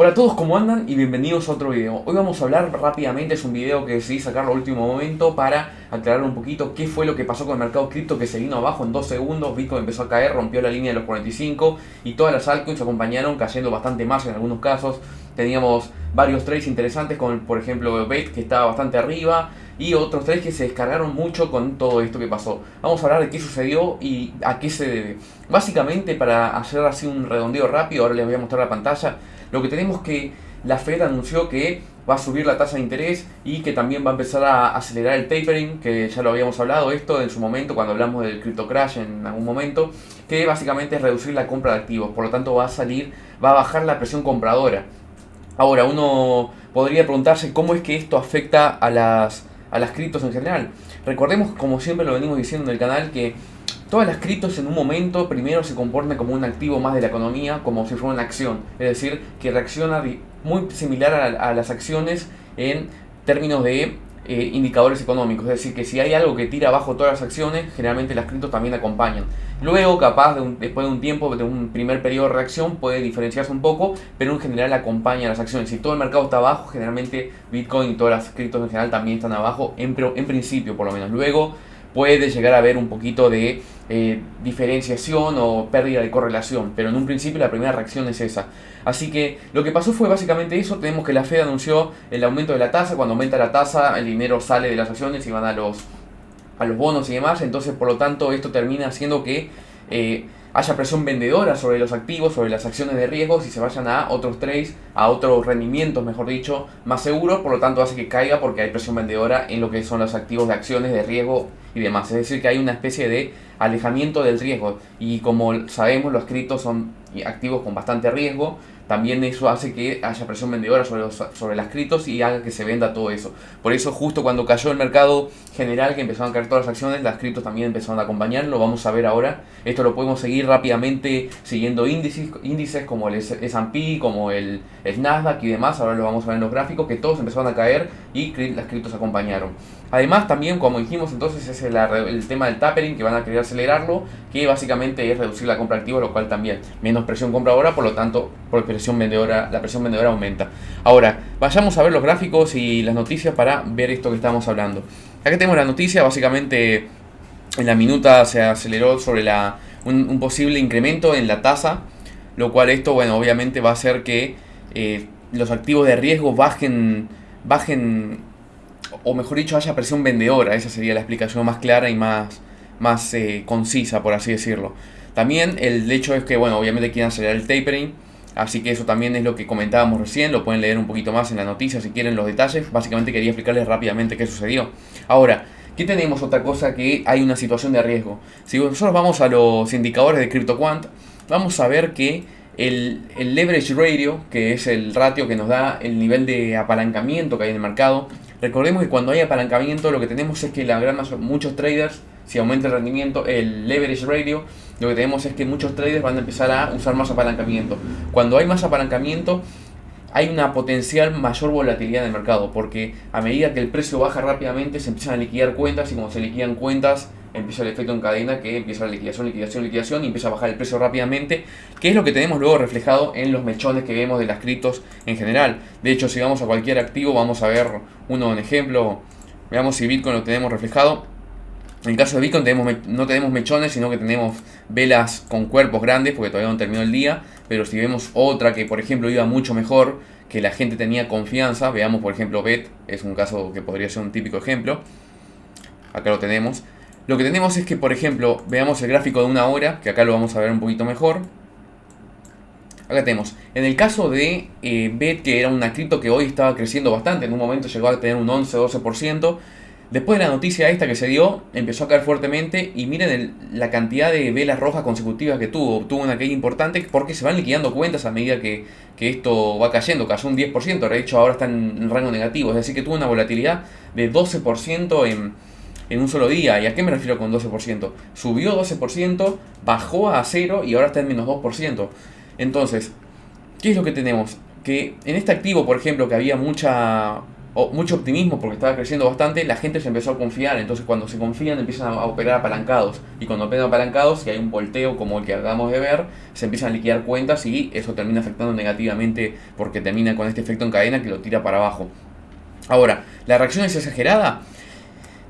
Hola a todos, ¿cómo andan? Y bienvenidos a otro video. Hoy vamos a hablar rápidamente, es un video que decidí sacar al último momento para aclarar un poquito qué fue lo que pasó con el mercado cripto, que se vino abajo en 2 segundos. Bitcoin empezó a caer, rompió la línea de los 45 y todas las altcoins se acompañaron cayendo bastante más en algunos casos. Teníamos varios trades interesantes con, por ejemplo, BET, que estaba bastante arriba, y otros trades que se descargaron mucho con todo esto que pasó. Vamos a hablar de qué sucedió y a qué se debe. Básicamente, para hacer así un redondeo rápido, ahora les voy a mostrar la pantalla. Lo que tenemos que la Fed anunció que va a subir la tasa de interés y que también va a empezar a acelerar el tapering, que ya lo habíamos hablado esto en su momento cuando hablamos del crypto crash en algún momento, que básicamente es reducir la compra de activos, por lo tanto va a bajar la presión compradora. Ahora, uno podría preguntarse cómo es que esto afecta a las criptos en general. Recordemos, como siempre lo venimos diciendo en el canal, que todas las criptos en un momento primero se comportan como un activo más de la economía, como si fuera una acción. Es decir, que reacciona muy similar a las acciones en términos de indicadores económicos. Es decir, que si hay algo que tira abajo todas las acciones, generalmente las criptos también acompañan. Luego, capaz, después de un tiempo, de un primer periodo de reacción, puede diferenciarse un poco, pero en general acompaña las acciones. Si todo el mercado está abajo, generalmente Bitcoin y todas las criptos en general también están abajo, en principio por lo menos. Luego puede llegar a haber un poquito de diferenciación o pérdida de correlación, pero en un principio la primera reacción es esa. Así que lo que pasó fue básicamente eso. Tenemos que la Fed anunció el aumento de la tasa. Cuando aumenta la tasa, el dinero sale de las acciones y van a los bonos y demás. Entonces, por lo tanto, esto termina haciendo que haya presión vendedora sobre los activos, sobre las acciones de riesgos, y se vayan a otros trades, a otros rendimientos, mejor dicho, más seguros. Por lo tanto, hace que caiga porque hay presión vendedora en lo que son los activos de acciones de riesgo y demás. Es decir, que hay una especie de alejamiento del riesgo, y como sabemos, los criptos son activos con bastante riesgo. También eso hace que haya presión vendedora sobre las criptos y haga que se venda todo eso. Por eso, justo cuando cayó el mercado general, que empezaron a caer todas las acciones, las criptos también empezaron a acompañar. Lo vamos a ver ahora. Esto lo podemos seguir rápidamente siguiendo índices como el S&P, como el Nasdaq y demás. Ahora lo vamos a ver en los gráficos, que todos empezaron a caer y las criptos acompañaron. Además, también, como dijimos, entonces es el tema del tapering, que van a querer acelerarlo, que básicamente es reducir la compra de activos, lo cual también menos presión compradora, por lo tanto, la presión vendedora aumenta. Ahora, vayamos a ver los gráficos y las noticias para ver esto que estamos hablando. Acá tenemos la noticia. Básicamente en la minuta se aceleró sobre un posible incremento en la tasa, lo cual esto, bueno, obviamente va a hacer que los activos de riesgo bajen, o mejor dicho, haya presión vendedora. Esa sería la explicación más clara y más concisa, por así decirlo. También el hecho es que, bueno, obviamente quieren acelerar el tapering, así que eso también es lo que comentábamos recién. Lo pueden leer un poquito más en la noticia si quieren los detalles. Básicamente quería explicarles rápidamente qué sucedió. Ahora, ¿qué tenemos? Otra cosa, que hay una situación de riesgo. Si nosotros vamos a los indicadores de CryptoQuant, vamos a ver que el leverage ratio, que es el ratio que nos da el nivel de apalancamiento que hay en el mercado. Recordemos que cuando hay apalancamiento, lo que tenemos es que muchos traders, si aumenta el rendimiento, el leverage ratio, lo que tenemos es que muchos traders van a empezar a usar más apalancamiento. Cuando hay más apalancamiento, hay una potencial mayor volatilidad en el mercado, porque a medida que el precio baja rápidamente, se empiezan a liquidar cuentas, y como se liquidan cuentas, empieza el efecto en cadena, que empieza la liquidación, y empieza a bajar el precio rápidamente, que es lo que tenemos luego reflejado en los mechones que vemos de las criptos en general. De hecho, si vamos a cualquier activo, vamos a ver un ejemplo. Veamos si Bitcoin lo tenemos reflejado. En el caso de Bitcoin no tenemos mechones, sino que tenemos velas con cuerpos grandes, porque todavía no terminó el día. Pero si vemos otra que, por ejemplo, iba mucho mejor, que la gente tenía confianza, veamos por ejemplo BET, es un caso que podría ser un típico ejemplo. Acá lo tenemos. Lo que tenemos es que, por ejemplo, veamos el gráfico de una hora, que acá lo vamos a ver un poquito mejor. Acá tenemos, en el caso de BET, que era una cripto que hoy estaba creciendo bastante, en un momento llegó a tener un 11-12%. Después de la noticia esta que se dio, empezó a caer fuertemente, y miren la cantidad de velas rojas consecutivas que tuvo una caída importante, porque se van liquidando cuentas a medida que esto va cayendo. Cayó un 10%, de hecho ahora está en rango negativo, es decir que tuvo una volatilidad de 12% en un solo día. ¿Y a qué me refiero con 12%? Subió 12%, bajó a 0 y ahora está en menos 2%. Entonces, ¿qué es lo que tenemos? Que en este activo, por ejemplo, que había mucha mucho optimismo porque estaba creciendo bastante, la gente se empezó a confiar. Entonces cuando se confían empiezan a operar apalancados, y cuando operan apalancados, si hay un volteo como el que acabamos de ver, se empiezan a liquidar cuentas y eso termina afectando negativamente porque termina con este efecto en cadena que lo tira para abajo. Ahora, ¿la reacción es exagerada?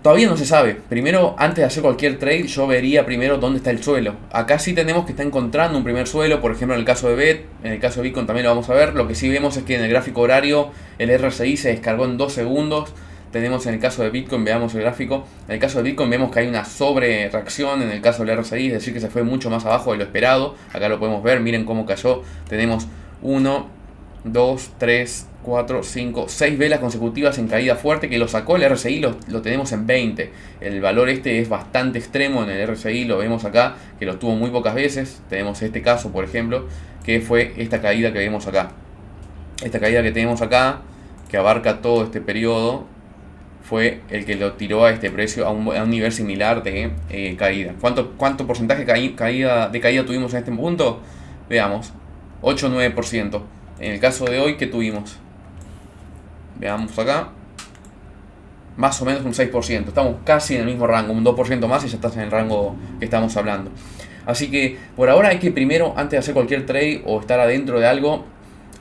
Todavía no se sabe. Primero, antes de hacer cualquier trade, yo vería primero dónde está el suelo. Acá sí tenemos que estar encontrando un primer suelo, por ejemplo en el caso de BET, en el caso de Bitcoin también lo vamos a ver. Lo que sí vemos es que en el gráfico horario el RSI se descargó en 2 segundos. Tenemos en el caso de Bitcoin, veamos el gráfico, en el caso de Bitcoin vemos que hay una sobre reacción en el caso del RSI, es decir que se fue mucho más abajo de lo esperado. Acá lo podemos ver, miren cómo cayó. Tenemos 1, 2, 3, 4, 5, 6 velas consecutivas en caída fuerte que lo sacó el RSI, lo tenemos en 20. El valor este es bastante extremo en el RSI, lo vemos acá, que lo tuvo muy pocas veces. Tenemos este caso, por ejemplo, que fue esta caída que vemos acá. Esta caída que tenemos acá, que abarca todo este periodo, fue el que lo tiró a este precio a un nivel similar de caída. ¿Cuánto porcentaje de caída tuvimos en este punto? Veamos, 8-9%. En el caso de hoy, ¿qué tuvimos? Veamos acá. Más o menos un 6%. Estamos casi en el mismo rango. Un 2% más y ya estás en el rango que estamos hablando. Así que por ahora hay que primero, antes de hacer cualquier trade o estar adentro de algo,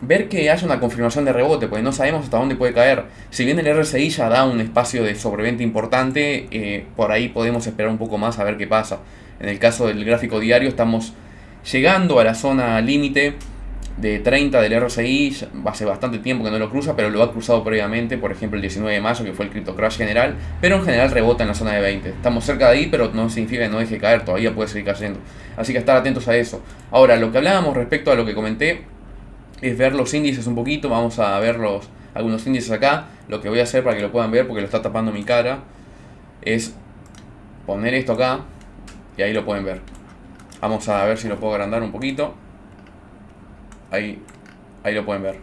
ver que haya una confirmación de rebote, porque no sabemos hasta dónde puede caer. Si bien el RSI ya da un espacio de sobreventa importante, por ahí podemos esperar un poco más a ver qué pasa. En el caso del gráfico diario estamos llegando a la zona límite de 30 del RSI, hace bastante tiempo que no lo cruza, pero lo ha cruzado previamente, por ejemplo el 19 de mayo que fue el Crypto Crash general, pero en general rebota en la zona de 20. Estamos cerca de ahí, pero no significa que no deje caer, todavía puede seguir cayendo. Así que estar atentos a eso. Ahora, lo que hablábamos respecto a lo que comenté, es ver los índices un poquito. Vamos a ver algunos índices acá. Lo que voy a hacer para que lo puedan ver, porque lo está tapando mi cara, es poner esto acá, y ahí lo pueden ver. Vamos a ver si lo puedo agrandar un poquito. Ahí lo pueden ver.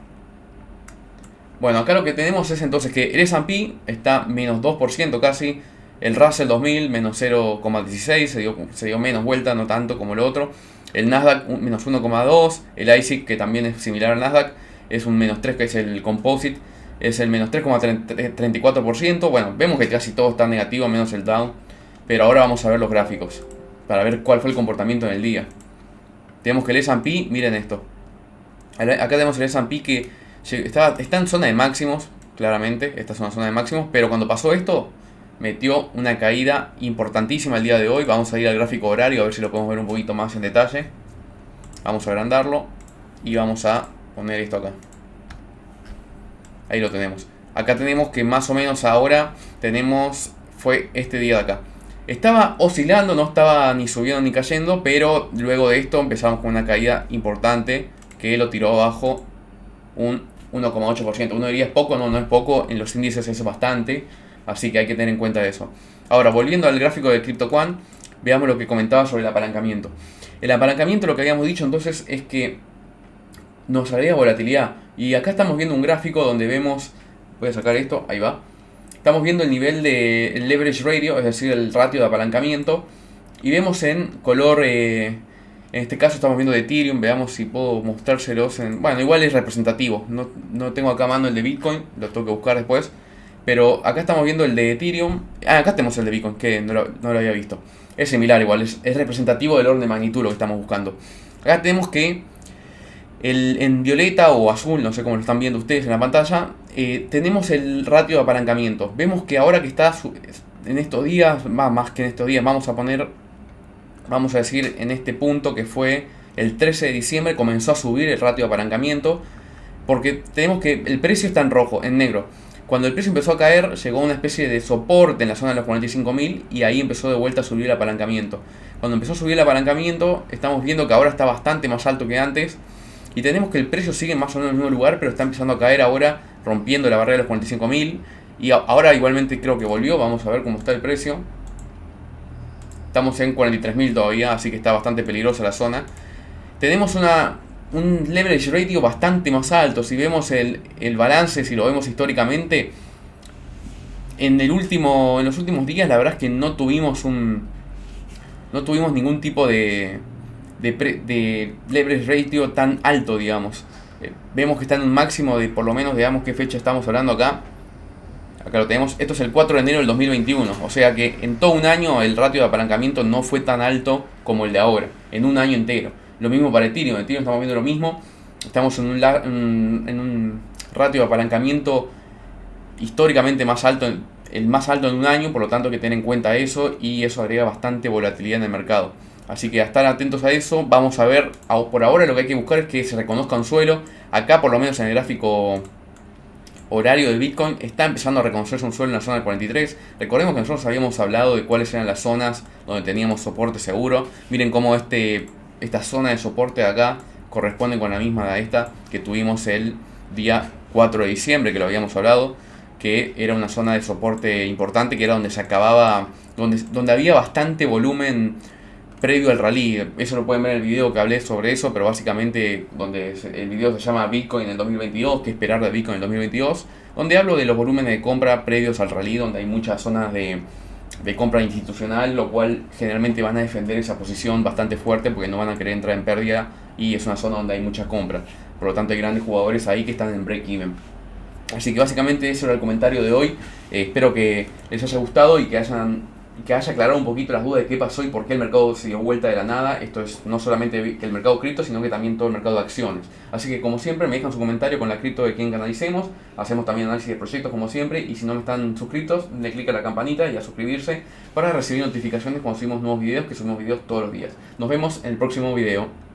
Bueno, acá lo que tenemos es entonces que el S&P está menos 2% casi. El Russell 2000 menos 0,16, se dio menos vuelta, no tanto como lo otro. El Nasdaq menos 1,2. El ISIC, que también es similar al Nasdaq, es un menos 3, que es el Composite, es el menos 3,34%. Bueno, vemos que casi todo está negativo, menos el Dow. Pero ahora vamos a ver los gráficos, para ver cuál fue el comportamiento en el día. Tenemos que el S&P, miren esto. Acá tenemos el S&P que está en zona de máximos, claramente, esta es una zona de máximos, pero cuando pasó esto, metió una caída importantísima el día de hoy. Vamos a ir al gráfico horario a ver si lo podemos ver un poquito más en detalle. Vamos a agrandarlo y vamos a poner esto acá. Ahí lo tenemos. Acá tenemos que más o menos ahora fue este día de acá. Estaba oscilando, no estaba ni subiendo ni cayendo, pero luego de esto empezamos con una caída importante que lo tiró abajo un 1,8%. Uno diría es poco, no es poco, en los índices es bastante, así que hay que tener en cuenta eso. Ahora, volviendo al gráfico de CryptoQuant, veamos lo que comentaba sobre el apalancamiento. El apalancamiento, lo que habíamos dicho entonces es que nos agrega volatilidad, y acá estamos viendo un gráfico donde vemos, voy a sacar esto, ahí va. Estamos viendo el nivel de leverage ratio, es decir, el ratio de apalancamiento, y vemos en color, en este caso estamos viendo de Ethereum. Veamos si puedo mostrárselos bueno, igual es representativo, no tengo acá a mano el de Bitcoin, lo tengo que buscar después, pero acá estamos viendo el de Ethereum. Acá tenemos el de Bitcoin, que no lo había visto. Es similar igual, es representativo del orden de magnitud lo que estamos buscando. Acá tenemos que en violeta o azul, no sé cómo lo están viendo ustedes en la pantalla, tenemos el ratio de apalancamiento. Vemos que ahora que está en estos días, más que en estos días, vamos a decir en este punto que fue el 13 de diciembre, comenzó a subir el ratio de apalancamiento, porque tenemos que el precio está en rojo, en negro. Cuando el precio empezó a caer, llegó a una especie de soporte en la zona de los 45.000 y ahí empezó de vuelta a subir el apalancamiento. Cuando empezó a subir el apalancamiento, estamos viendo que ahora está bastante más alto que antes, y tenemos que el precio sigue más o menos en el mismo lugar, pero está empezando a caer ahora, rompiendo la barrera de los 45.000, y ahora igualmente creo que volvió. Vamos a ver cómo está el precio. Estamos en 43.000 todavía, así que está bastante peligrosa la zona. Tenemos un leverage ratio bastante más alto. Si vemos el balance, si lo vemos históricamente, en los últimos días la verdad es que no tuvimos ningún tipo de leverage ratio tan alto, digamos. Vemos que está en un máximo de, por lo menos, digamos qué fecha estamos hablando acá. Acá lo tenemos. Esto es el 4 de enero del 2021. O sea que en todo un año el ratio de apalancamiento no fue tan alto como el de ahora. En un año entero. Lo mismo para Ethereum. En Ethereum estamos viendo lo mismo. Estamos en un ratio de apalancamiento históricamente más alto, el más alto en un año. Por lo tanto hay que tener en cuenta eso. Y eso agrega bastante volatilidad en el mercado. Así que a estar atentos a eso. Vamos a ver. Por ahora lo que hay que buscar es que se reconozca un suelo. Acá por lo menos en el gráfico horario de Bitcoin está empezando a reconocerse un suelo en la zona del 43. Recordemos que nosotros habíamos hablado de cuáles eran las zonas donde teníamos soporte seguro. Miren cómo esta zona de soporte de acá corresponde con la misma de esta que tuvimos el día 4 de diciembre, que lo habíamos hablado, que era una zona de soporte importante, que era donde se acababa, donde había bastante volumen previo al rally. Eso lo pueden ver en el video que hablé sobre eso, pero básicamente el video se llama Bitcoin en el 2022, qué esperar de Bitcoin en el 2022, donde hablo de los volúmenes de compra previos al rally, donde hay muchas zonas de compra institucional, lo cual generalmente van a defender esa posición bastante fuerte porque no van a querer entrar en pérdida y es una zona donde hay mucha compra. Por lo tanto hay grandes jugadores ahí que están en break-even. Así que básicamente ese era el comentario de hoy. Espero que les haya gustado y que haya aclarado un poquito las dudas de qué pasó y por qué el mercado se dio vuelta de la nada. Esto es no solamente el mercado cripto, sino que también todo el mercado de acciones. Así que como siempre me dejan su comentario con la cripto de quien canalicemos. Hacemos también análisis de proyectos como siempre. Y si no me están suscritos, denle clic a la campanita y a suscribirse para recibir notificaciones cuando subimos nuevos videos, que subimos videos todos los días. Nos vemos en el próximo video.